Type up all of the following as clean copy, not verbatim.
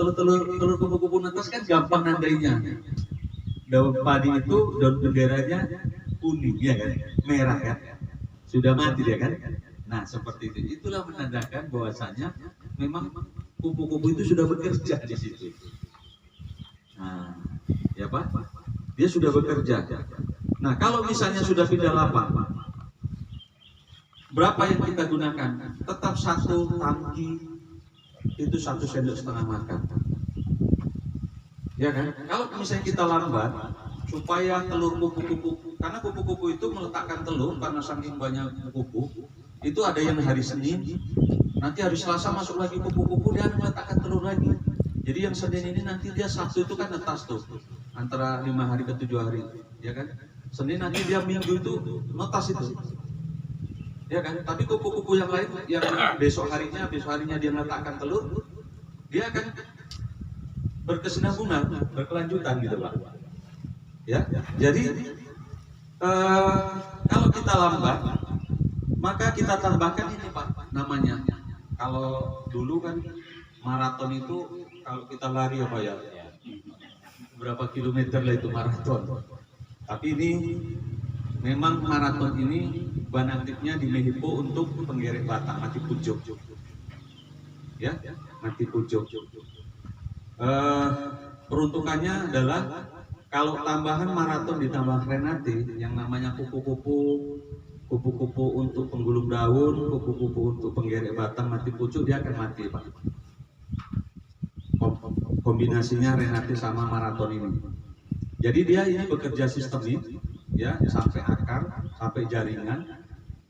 Kalau telur kupu-kupu netas kan gampang nandainya. Daun padi itu daun benderanya kuning ya kan, merah kan, sudah mati dia kan. Nah seperti itu, itulah menandakan bahwasanya memang kupu-kupu itu sudah bekerja di situ. Nah, ya Pak, dia sudah bekerja. Nah kalau misalnya sudah pindah lapang, berapa yang kita gunakan? Tetap satu tangki itu 1 sendok setengah makan. Ya kan? Kalau misalnya kita lambat, supaya telur kupu-kupu, karena kupu-kupu itu meletakkan telur karena saking banyak kupu, itu ada yang hari Senin, nanti hari Selasa masuk lagi kupu-kupu dia meletakkan telur lagi. Jadi yang Senin ini nanti dia Sabtu itu kan netas tuh, antara 5 hari ke 7 hari, ya kan? Senin nanti dia Minggu itu netas itu, ya kan? Tapi kupu-kupu yang lain yang besok harinya dia meletakkan telur, dia akan berkesinambungan, berkelanjutan gitu Pak. Ya, jadi kalau kita lambat, maka kita tambahkan ini Pak, namanya. Kalau dulu kan maraton itu kalau kita lari apa ya, berapa kilometer lah itu maraton. Tapi ini memang maraton ini ban aktifnya di Mehipo untuk penggerek batang mati pucuk. Ya, mati pucuk. Peruntukannya adalah kalau tambahan maraton ditambah Renate yang namanya kupu-kupu untuk penggulung daun, kupu-kupu untuk penggerek batang mati pucuk, dia akan mati Pak. Kombinasinya Renate sama maraton ini. Jadi dia ini bekerja sistemik, ya sampai akar, sampai jaringan.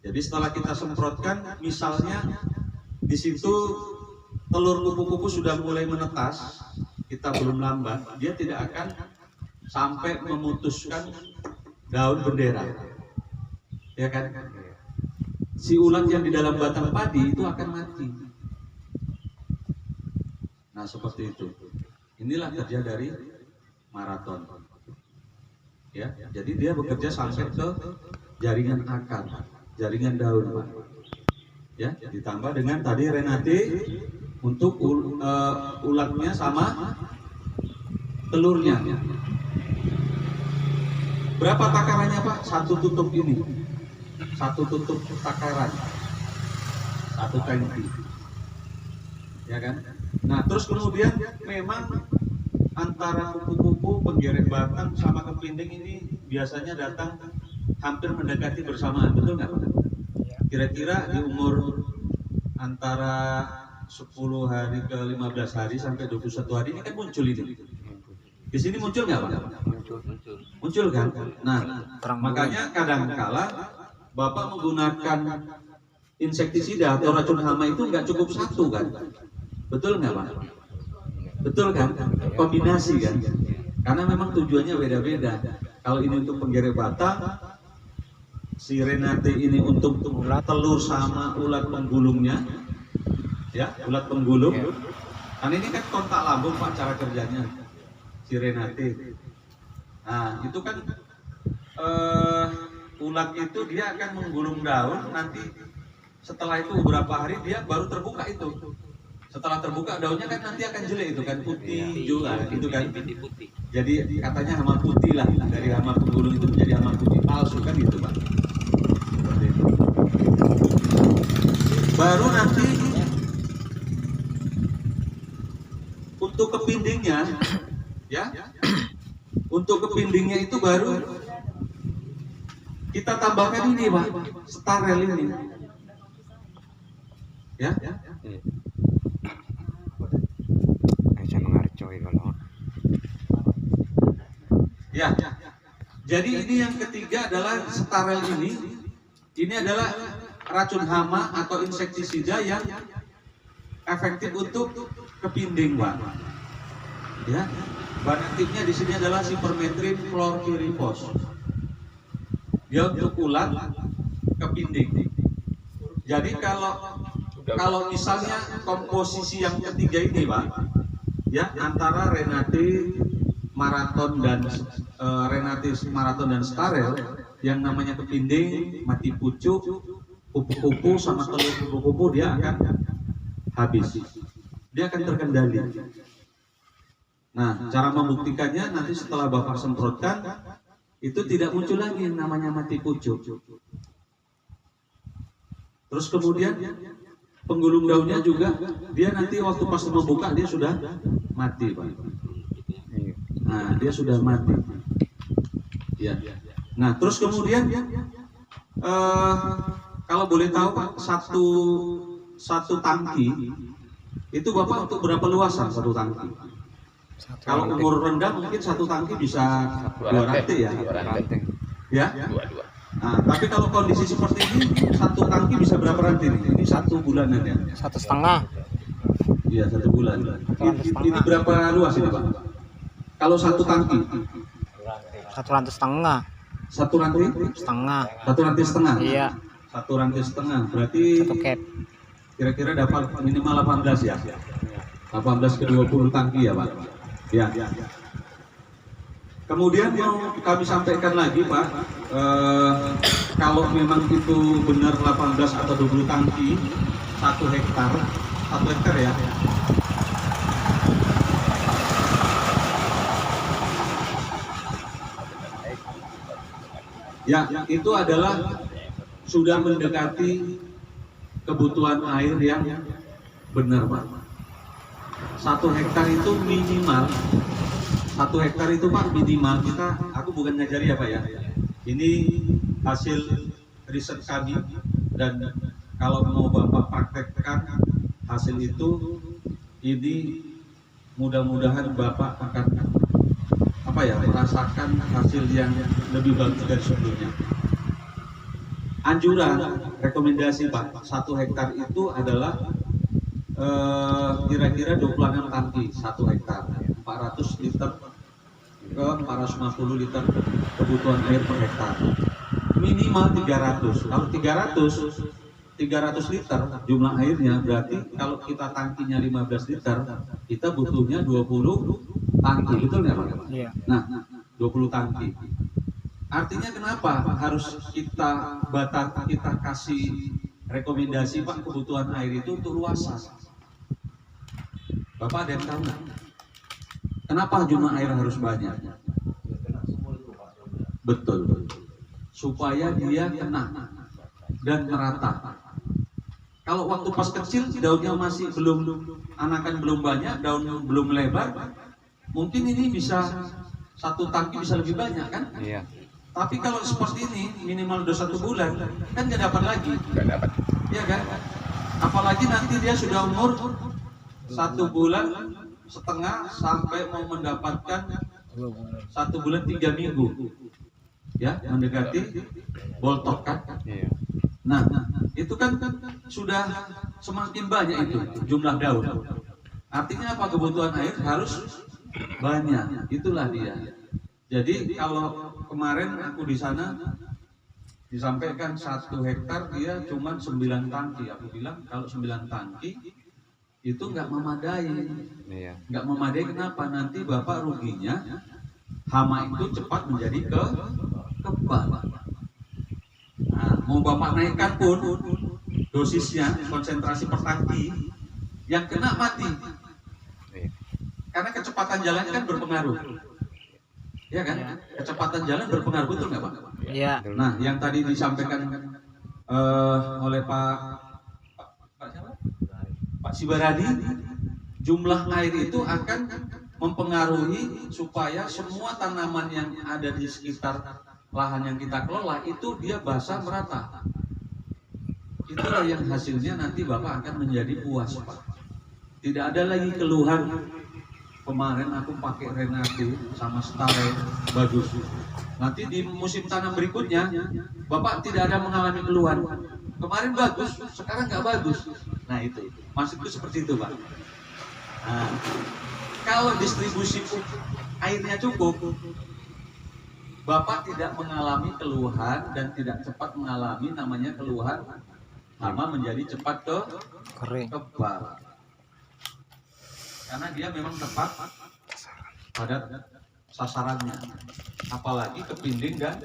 Jadi setelah kita semprotkan, misalnya di situ telur kupu-kupu sudah mulai menetas, kita belum lambat, dia tidak akan sampai memutuskan daun bendera, ya kan? Si ulat yang di dalam batang padi itu akan mati. Nah seperti itu. Inilah kerja dari maraton. Ya, jadi dia bekerja sampai ke jaringan akar, jaringan daun, Pak. Ya, ditambah dengan tadi Renate untuk ulatnya sama telurnya. Berapa takarannya Pak? Satu tutup ini, satu tutup takaran, satu tangki, ya kan? Nah terus kemudian memang antara kupu-kupu, penggerek batang sama kepinding ini biasanya datang hampir mendekati bersamaan, betul nggak Pak? Kira-kira di umur antara 10 hari ke 15 hari sampai 21 hari ini kan muncul ini. Di sini muncul nggak Pak? Muncul kan? Nah, makanya kadang-kala Bapak menggunakan insektisida atau racun hama itu nggak cukup satu kan? Betul nggak Pak? Betul kan? Kombinasi kan? Karena memang tujuannya beda-beda. Kalau ini untuk penggerek batang, si Renate ini untuk telur sama ulat penggulungnya, ya ulat penggulung. Karena ini kan kontak lambung Pak cara kerjanya si Renate. Nah itu kan ulat itu dia akan menggulung daun, nanti setelah itu beberapa hari dia baru terbuka itu. Setelah terbuka daunnya kan nanti akan jelek itu kan, putih juga itu kan. Jadi katanya hama putih lah, dari hama penggulung itu menjadi hama putih palsu kan gitu Pak. Seperti itu. Baru nanti untuk kepindingnya, ya, untuk kepindingnya itu baru kita tambahkan ini Pak, starel ini, ya. Ya, jadi ini yang ketiga adalah starel ini. Ini adalah racun hama atau insektisida yang efektif untuk kepinding, Pak. Ya, bahan aktifnya di sini adalah sipermetrin chlorpyrifos. Dia untuk ulat kepinding. Jadi kalau misalnya komposisi yang ketiga ini, Pak, ya antara Renate maraton dan Renate maraton dan starel, yang namanya kepinding, mati pucuk, kupu-kupu sama telur kupu-kupu dia akan habis, dia akan terkendali. Nah, cara membuktikannya nanti setelah Bapak semprotkan, itu tidak muncul lagi yang namanya mati pucuk. Terus kemudian penggulung daunnya juga, dia nanti waktu pas membuka dia sudah mati, Pak. Nah, dia sudah mati. Ya. Nah, terus kemudian kalau boleh tahu Pak, satu tangki itu Bapak untuk berapa luasan satu tangki? Kalau umur rendah mungkin satu tangki bisa 2 rantai ya. Ya. Nah, tapi kalau kondisi seperti ini satu tangki bisa berapa rantai nih? Ini 1 bulanan ya? 1,5. Iya, 1 bulan. Ini berapa luas ini Pak? Kalau satu tangki? 1,5 rantai. 1 rantai? Setengah. 1 rantai setengah? Iya. 1 rantai setengah. Berarti 1 cap. kira-kira dapat minimal 18 ya? 18 ke 20 tangki ya Pak? Ya. Kemudian mau kami sampaikan lagi Pak, kalau memang itu benar 18 atau 20 tangki 1 hektar ya. Ya, itu adalah sudah mendekati kebutuhan air yang benar Pak. 1 hektar itu minimal, 1 hektar itu Pak minimal aku bukan ngajari ya Pak ya. Ini hasil riset kami dan kalau mau Bapak praktekkan hasil itu, ini mudah-mudahan Bapak akan merasakan hasil yang lebih bagus dari sebelumnya. Anjuran, rekomendasi Pak, 1 hektar itu adalah kira-kira 26 tangki 1 hektar, 400 liter ke 450 liter kebutuhan air per hektar. Minimal 300. Kalau 300 liter jumlah airnya, berarti kalau kita tangkinya 15 liter, kita butuhnya 20 tangki, betul nggak Pak? Iya. Nah, 20 tangki. Artinya kenapa harus kita kasih rekomendasi Pak kebutuhan air itu untuk luasan? Bapak ada yang tahu nggak? Kenapa jumlah air harus banyak? Betul. Supaya dia kena dan merata. Kalau waktu pas kecil daunnya masih anakan belum banyak, daun belum lebar, mungkin ini bisa 1 tangki bisa lebih banyak kan? Iya. Tapi kalau seperti ini minimal udah 1 bulan kan nggak dapat lagi. Nggak dapat. Iya kan? Apalagi nanti dia sudah umur 1 bulan setengah sampai mau mendapatkan 1 bulan 3 minggu. Ya, mendekati boltok kan? Iya. Nah, itu kan sudah semakin banyak itu jumlah daun. Artinya apa? Kebutuhan air harus banyak. Itulah dia. Jadi kalau kemarin aku di sana disampaikan 1 hektar dia cuma 9 tangki. Aku bilang kalau 9 tangki itu nggak memadai. Iya. Nggak memadai kenapa? Nanti Bapak ruginya hama itu cepat menjadi kebal. Nah, mau Bapak naikkan pun dosisnya, konsentrasi per tangki, yang kena mati. Karena kecepatan jalan kan berpengaruh. Ya kan? Kecepatan jalan berpengaruh, betul nggak Pak? Iya. Nah, yang tadi disampaikan oleh Pak Sibaradi, jumlah air itu akan mempengaruhi supaya semua tanaman yang ada di sekitar lahan yang kita kelola itu dia basah merata. Itulah yang hasilnya nanti Bapak akan menjadi puas Pak. Tidak ada lagi keluhan. Kemarin aku pakai Renati sama Stare bagus. Nanti di musim tanam berikutnya Bapak tidak ada mengalami keluhan. Kemarin bagus, sekarang nggak bagus. Nah itu, maksudku seperti itu Pak. Nah, kalau distribusi airnya cukup, Bapak tidak mengalami keluhan dan tidak cepat mengalami namanya keluhan hama menjadi cepat Kering. kebal. Karena dia memang tepat pada sasarannya. Apalagi kepinding dan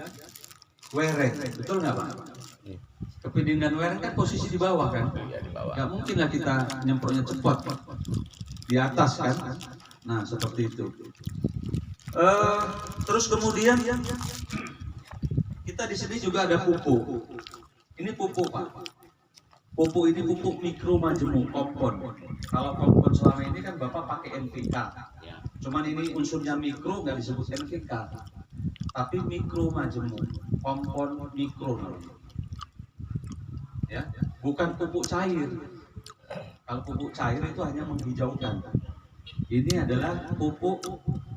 wereng, betul nggak Pak? Kepinding dan wereng kan posisi di bawah kan? Iya, di bawah. Nggak mungkin lah kita nyemprotnya cepat di atas kan? Nah, seperti itu. Terus kemudian kita di sini juga ada pupuk. Ini pupuk, Pak. Pupuk ini pupuk mikro majemuk kompon. Kalau kompon selama ini kan Bapak pakai NPK. Cuman ini unsurnya mikro, nggak disebut NPK. Tapi mikro majemuk, kompon mikro. Ya, bukan pupuk cair. Kalau pupuk cair itu hanya menghijaukan. Ini adalah pupuk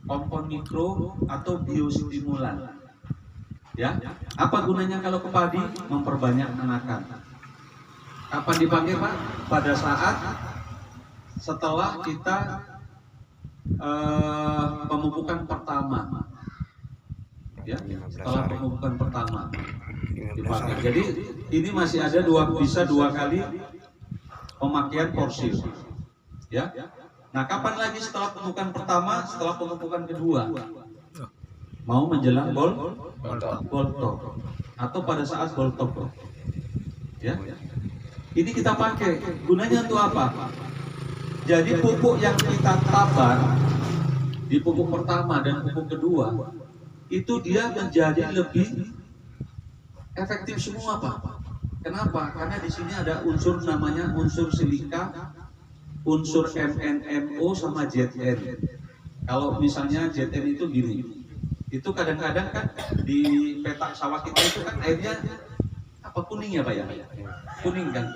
kompon mikro atau biostimulan. Ya, apa gunanya kalau ke padi? Memperbanyak anakan. Kapan dipakai, Pak? Pada saat setelah kita pemupukan pertama, ya, setelah pemupukan pertama dipakai. Jadi ini masih ada bisa dua kali pemakaian porsi, ya. Nah, kapan lagi setelah pemupukan pertama, setelah pemupukan kedua? Mau menjelang boltok atau pada saat boltok, ya. Ini kita pakai, gunanya untuk apa? Jadi pupuk yang kita tabar di pupuk pertama dan pupuk kedua itu dia menjadi lebih efektif semua, Pak. Kenapa? Karena di sini ada unsur namanya unsur silika, unsur MnMO sama Zn. Kalau misalnya Zn itu gini, itu kadang-kadang kan di petak sawah kita itu kan airnya apa, kuning ya, Pak ya? Kuning kan?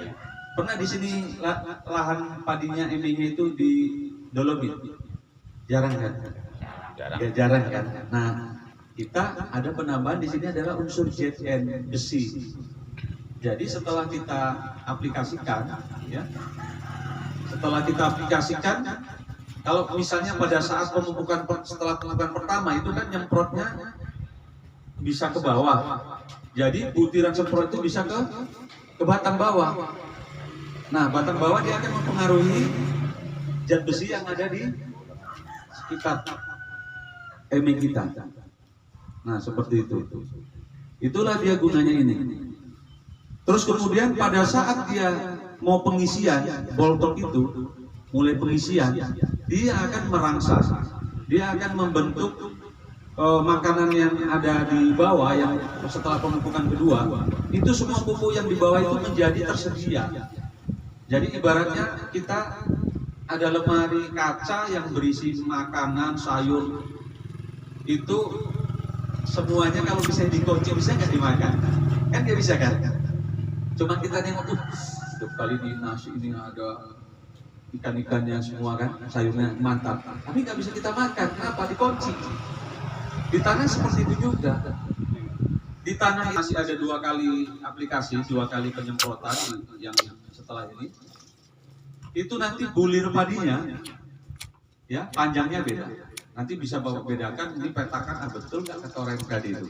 Pernah di sini lahan padinya MInya itu di Dolomit? Jarang kan? Ya, jarang kan? Nah, kita ada penambahan di sini adalah unsur Zn, besi. Jadi setelah kita aplikasikan, ya, kalau misalnya pada saat setelah pemupukan pertama itu kan nyemprotnya bisa ke bawah. Jadi butiran semprot itu bisa ke batang bawah. Nah, batang bawah dia akan mempengaruhi zat besi yang ada di sekitar eme kita. Nah, seperti itu. Itulah dia gunanya ini. Terus kemudian pada saat dia mau pengisian, boltok itu mulai pengisian, dia akan merangsang, dia akan membentuk makanan yang ada di bawah yang setelah pemupukan kedua, itu semua pupuk yang di bawah itu menjadi tersedia. Jadi ibaratnya kita ada lemari kaca yang berisi makanan, sayur, itu semuanya kalau bisa dikunci, bisa nggak dimakan? Kan nggak bisa kan? Cuma kita nengok tuh, setiap kali di nasi ini ada ikan-ikannya semua kan, sayurnya mantap. Tapi nggak bisa kita makan, kenapa? Dikunci. Di tanah seperti itu juga. Di tanah masih ada dua kali aplikasi, dua kali penyemprotan yang setelah ini. Itu nanti bulir padinya, ya panjangnya beda. Nanti bisa Bapak bedakan, ini petakan betul nggak kata orang tadi itu.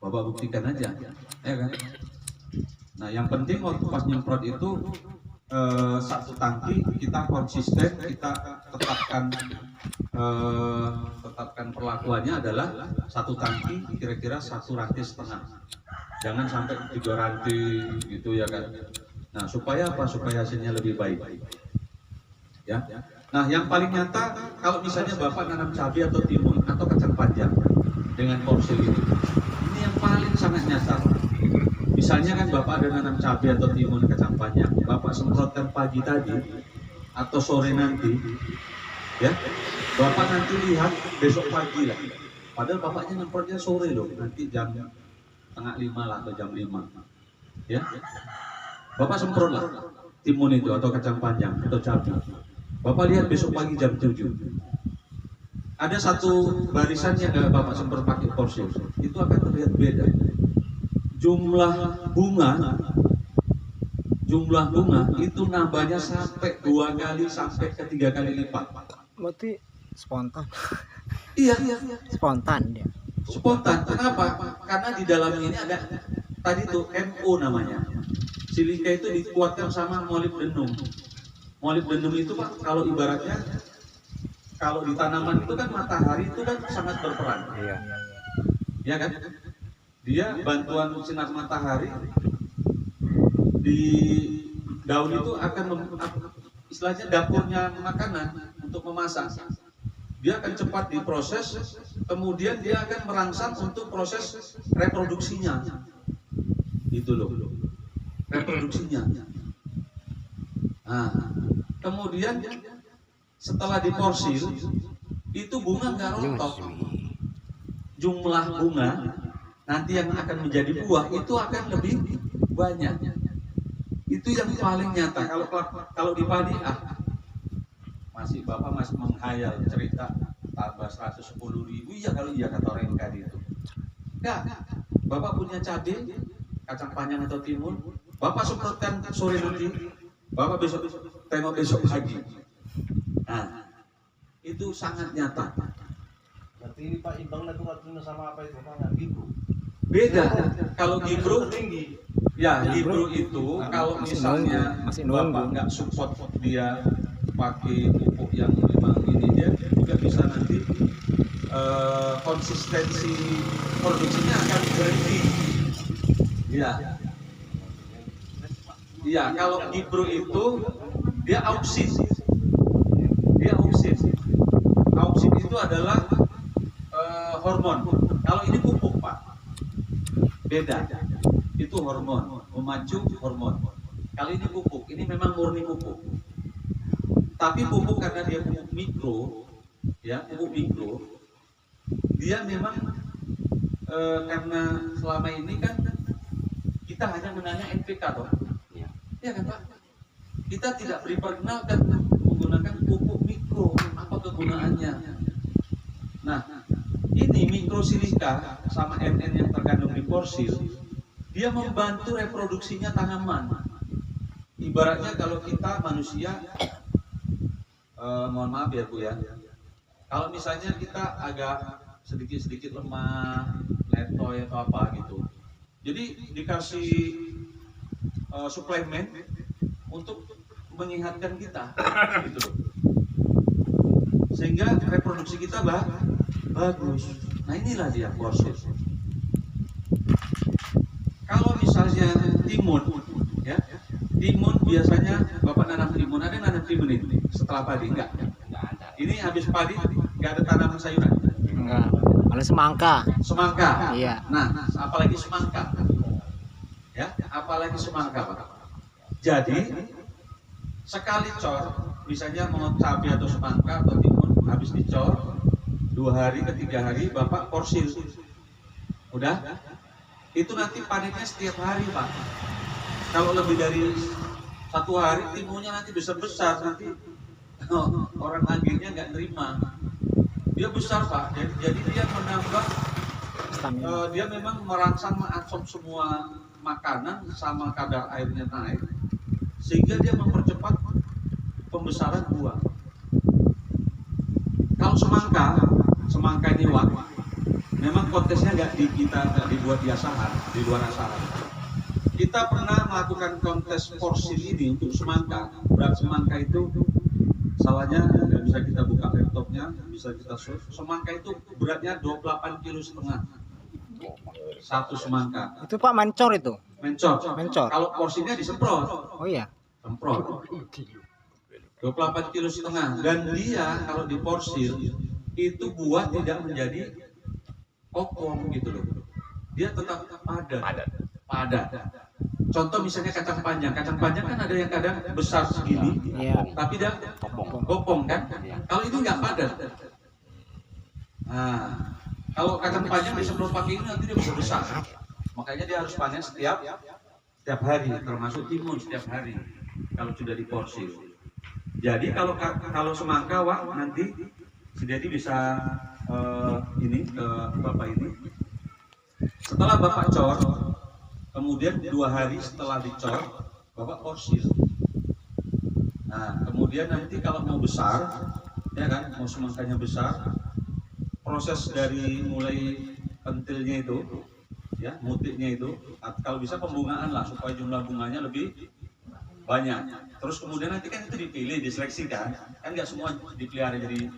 Bapak buktikan aja, ya kan? Nah, yang penting waktu pas nyemprot itu satu tangki kita konsisten, kita tetapkan perlakuannya adalah satu tangki kira-kira 1,5 rantai. Jangan sampai 3 rantai gitu ya kan. Nah, supaya apa? Supaya hasilnya lebih baik. Ya. Nah, yang paling nyata kalau misalnya Bapak nanam cabai atau timun atau kacang panjang dengan porsi ini yang paling sangat nyata. Misalnya kan Bapak ada nanam cabai atau timun kacang panjang, Bapak semprotkan pagi tadi atau sore nanti, ya, Bapak nanti lihat besok pagi lah. Padahal Bapaknya nyemprotnya sore loh, nanti jam 4:30 lah atau jam 5, ya. Bapak semprot lah timun itu atau kacang panjang atau cabai. Bapak lihat besok pagi jam 7. Ada satu barisan yang Bapak semprot pakai porsi, itu akan terlihat beda. Jumlah bunga itu nambahnya sampai 2 kali sampai ke 3 kali lipat. Berarti spontan. Iya. Spontan dia. Spontan. Kenapa? Karena di dalam ini ada tadi tuh MO namanya. Silika itu dikuatkan sama molibdenum. Molibdenum itu Pak, kalau ibaratnya kalau di tanaman itu kan matahari itu kan sangat berperan. Iya. Ya kan? Dia bantuan sinar matahari di daun itu akan istilahnya dapurnya makanan untuk memasak. dia akan cepat diproses, kemudian dia akan merangsang untuk proses reproduksinya. Itu loh, reproduksinya. Nah, kemudian setelah diporsir, itu bunga nggak rontok. Jumlah bunga nanti yang akan menjadi buah itu akan lebih banyak. Itu yang paling nyata. Kalau di padi, Bapak masih menghayal cerita tambah 110.000. Iya kalau iya kata orang tadi itu. Ya, Bapak punya cabai, kacang panjang atau timun, Bapak semprotkan sore nanti, Bapak besok tengok besok pagi. Nah, itu sangat nyata. Berarti ini Pak Ibang itu artinya sama apa itu Pak? Gibro. Beda. Kalau gibro tinggi. ya gibro itu kalau misalnya masih Bapak nunggu. nggak support dia pakai pupuk yang memang ini, dia juga bisa nanti konsistensi produksinya akan berhenti. Iya. Iya, kalau gibro itu dia auksin. Dia auksin. Auksin itu adalah hormon. Kalau ini pupuk, Pak. Beda. Itu hormon, memacu hormon. Kalau ini pupuk, ini memang murni pupuk. Tapi pupuk karena dia pupuk mikro, ya pupuk mikro, dia memang karena selama ini kan kita hanya menanya NPK toh, ya kan Pak? Kita tidak beri perkenalkan menggunakan pupuk mikro, apa kegunaannya. Nah, ini mikrosilika sama MN yang terkandung di porsir, dia membantu reproduksinya tanaman. Ibaratnya kalau kita manusia, mohon maaf ya Bu ya, kalau misalnya kita agak sedikit-sedikit lemah, letoy atau apa gitu, jadi dikasih suplemen untuk menyehatkan kita, gitu loh. Sehingga reproduksi kita bagus. Nah inilah dia porsir. Kalau misalnya timun, ya, timun biasanya Bapak nanam timun, ada yang nanam timun ini setelah padi? Enggak ada. Ini habis padi nggak ada tanaman sayuran? Enggak, malah semangka. Semangka. Iya. Nah, apalagi semangka. Ya, apalagi semangka, Pak. Jadi sekali cor, misalnya mau cabai atau semangka atau timun, habis dicor 2 hari ke 3 hari Bapak porsir. Udah? Itu nanti panennya setiap hari, Pak. Kalau lebih dari 1 hari timunnya nanti besar-besar, nanti orang agennya nggak terima. Dia besar, Pak. Jadi dia menambah, dia memang merangsang mengabsorb semua makanan sama kadar airnya naik, sehingga dia mempercepat pembesaran buah. Kalau semangka ini Wak, memang kontesnya nggak dibuat di asahan, di luar asahan. Kita pernah melakukan kontes porsir ini untuk semangka. Berat semangka itu, salahnya nggak bisa kita buka laptopnya, bisa kita search. Semangka itu beratnya 28,5 kg. Satu semangka. Itu Pak mencor itu. Mencor. Kalau porsinya disemprot. Oh iya. Semprot. 28,5 kg. Dan dia kalau diporsir itu buah tidak menjadi kokong gitu loh. Dia tetap padat. Contoh misalnya kacang panjang kan ada yang kadang besar segini, Iya. tapi dia kopong kan. Kalau itu nggak padat. Nah, kalau kacang panjang disemprot pakai ini nanti dia besar. Makanya dia harus panen setiap hari, termasuk timun setiap hari kalau sudah diporsir. Jadi kalau semangka Wak, nanti si Dedi bisa ini ke Bapak ini. Setelah Bapak cor, kemudian 2 hari setelah dicor, Bapak porsir. Nah, kemudian nanti kalau mau besar, ya kan, mau semangkanya besar, proses dari mulai pentilnya itu, ya, mutiknya itu, kalau bisa pembungaan lah supaya jumlah bunganya lebih banyak. Terus kemudian nanti kan itu dipilih, diseleksi kan nggak semua dipelihara jadi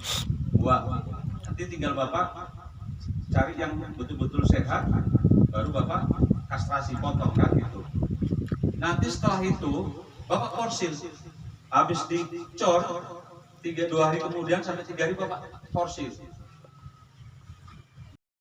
buah. Nanti tinggal Bapak cari yang betul-betul sehat, baru Bapak kastrasi, potong kan gitu. Nanti setelah itu Bapak porsir, habis dicor 2 hari kemudian sampai 3 hari Bapak for sale.